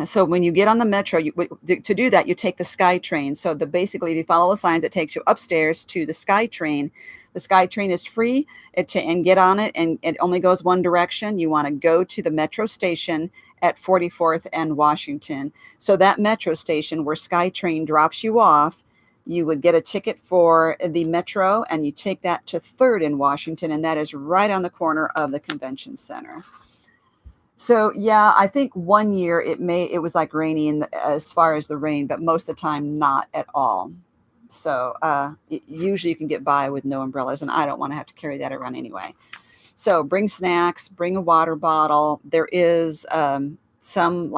so when you get on the Metro, to do that, you take the SkyTrain. So basically, if you follow the signs, it takes you upstairs to the SkyTrain. The SkyTrain is free, and get on it, and it only goes one direction. You want to go to the Metro station at 44th and Washington. So that Metro station where SkyTrain drops you off you would get a ticket for the Metro and you take that to 3rd in Washington, and that is right on the corner of the convention center. So yeah, I think one year it was like rainy as far as the rain, but most of the time not at all. So usually you can get by with no umbrellas, and I don't want to have to carry that around anyway. So bring snacks, bring a water bottle. There is some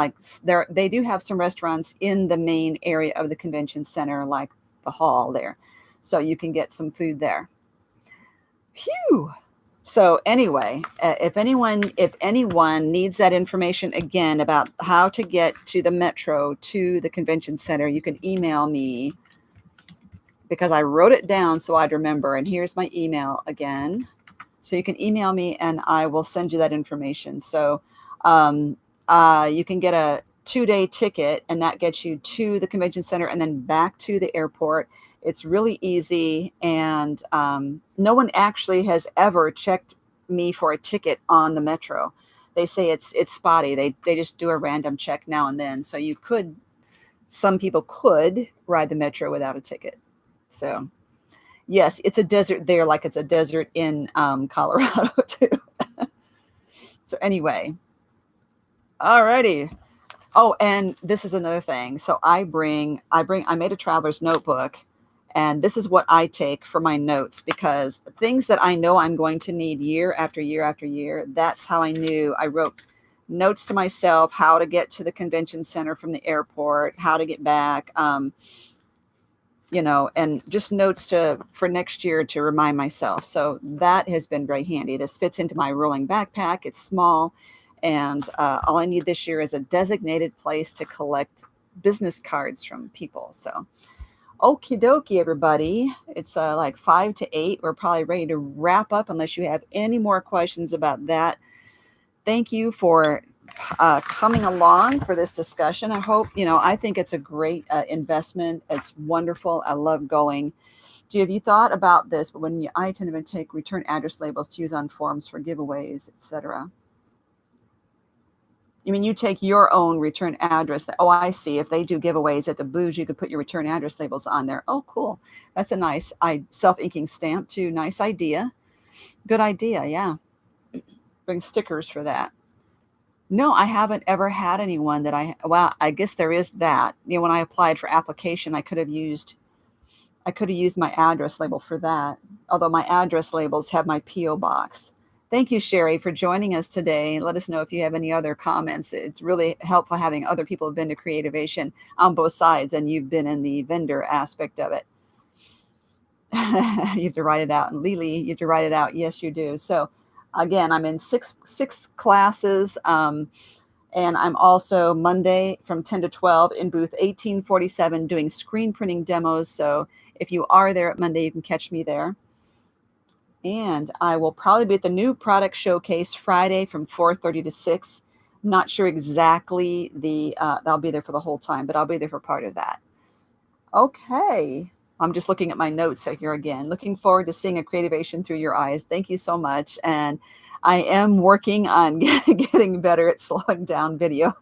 they do have some restaurants in the main area of the convention center, like the hall there, so you can get some food there. Phew. So anyway, if anyone needs that information again about how to get to the Metro to the convention center, you can email me, because I wrote it down so I'd remember. And here's my email again. So you can email me and I will send you that information. So you can get a 2-day ticket, and that gets you to the convention center and then back to the airport. It's really easy, and no one actually has ever checked me for a ticket on the Metro. They say it's spotty. They just do a random check now and then. So some people could ride the Metro without a ticket. So yes, it's a desert there, like it's a desert in Colorado too. So anyway, alrighty. Oh, and this is another thing. So I made a traveler's notebook, and this is what I take for my notes, because things that I know I'm going to need year after year after year, that's how I wrote notes to myself, how to get to the convention center from the airport, how to get back, and just notes for next year to remind myself. So that has been very handy. This fits into my rolling backpack. It's small. And all I need this year is a designated place to collect business cards from people. So, okie dokie, everybody. It's like 5 to 8. We're probably ready to wrap up unless you have any more questions about that. Thank you for coming along for this discussion. I hope, I think it's a great investment. It's wonderful. I love going. Have you thought about this? But I tend to take return address labels to use on forms for giveaways, etc. You mean you take your own return address? Oh, I see. If they do giveaways at the booths, you could put your return address labels on there. Oh, cool. That's a nice self-inking stamp too. Nice idea. Good idea. Yeah. Bring stickers for that. No, I haven't ever had anyone that I guess there is that. When I applied for application, I could have used my address label for that. Although my address labels have my P.O. box. Thank you, Sherry, for joining us today. Let us know if you have any other comments. It's really helpful having other people who've been to Creativation on both sides, and you've been in the vendor aspect of it. You have to write it out. And Lily, you have to write it out. Yes, you do. So again, I'm in six classes, and I'm also Monday from 10 to 12 in booth 1847 doing screen printing demos. So if you are there at Monday, you can catch me there. And I will probably be at the new product showcase Friday from 4:30 to 6. Not sure exactly I'll be there for the whole time, but I'll be there for part of that. Okay. I'm just looking at my notes here again. Looking forward to seeing a Creativation through your eyes. Thank you so much. And I am working on getting better at slowing down video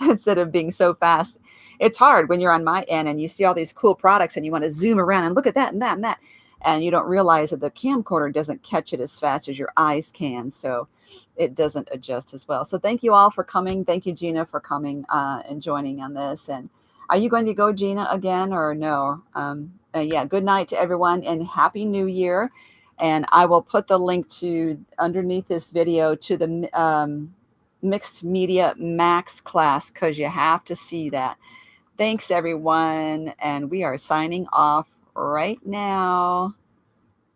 instead of being so fast. It's hard when you're on my end and you see all these cool products and you want to zoom around and look at that and that and that. And you don't realize that the camcorder doesn't catch it as fast as your eyes can. So it doesn't adjust as well. So thank you all for coming. Thank you, Gina, for coming and joining on this. And are you going to go, Gina, again or no? Yeah, good night to everyone and Happy New Year. And I will put the link to underneath this video to the Mixed Media Max class, because you have to see that. Thanks, everyone. And we are signing off right now.